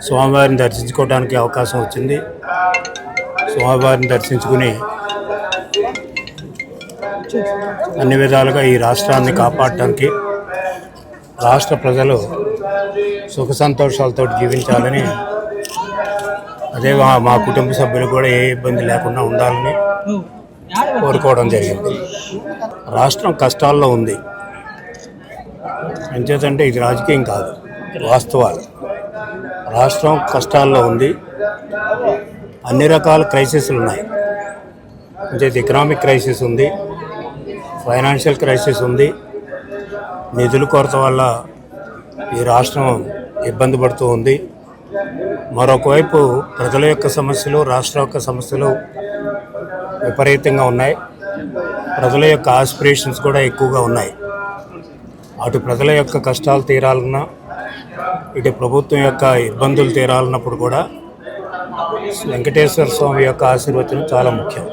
స్వామివారిని దర్శించుకోవడానికి అవకాశం వచ్చింది. స్వామివారిని దర్శించుకుని అన్ని విధాలుగా ఈ రాష్ట్రాన్ని కాపాడటానికి, రాష్ట్ర ప్రజలు సుఖ సంతోషాలతో జీవించాలని, అదే మా కుటుంబ సభ్యులు కూడా ఏ ఇబ్బంది లేకుండా ఉండాలని కోరుకోవడం జరిగింది. రాష్ట్రం కష్టాల్లో ఉంది. ఎంచేతంటే ఇది రాజకీయం కాదు, వాస్తవాలు. రాష్ట్రం కష్టాల్లో ఉంది. అన్ని రకాల క్రైసిస్లు ఉన్నాయి. అంటే ఎకనామిక్ క్రైసిస్ ఉంది, ఫైనాన్షియల్ క్రైసిస్ ఉంది. నిధుల కొరత వల్ల ఈ రాష్ట్రం ఇబ్బంది పడుతూ ఉంది. మరొకవైపు ప్రజల యొక్క సమస్యలు, రాష్ట్ర యొక్క సమస్యలు విపరీతంగా ఉన్నాయి. ప్రజల యొక్క ఆస్పిరేషన్స్ కూడా ఎక్కువగా ఉన్నాయి. అటు ప్రజల యొక్క కష్టాలు తీరాలన్నా, ఇటు ప్రభుత్వం యొక్క ఇబ్బందులు తీరాలన్నప్పుడు కూడా వెంకటేశ్వర స్వామి యొక్క ఆశీర్వచనం చాలా ముఖ్యం.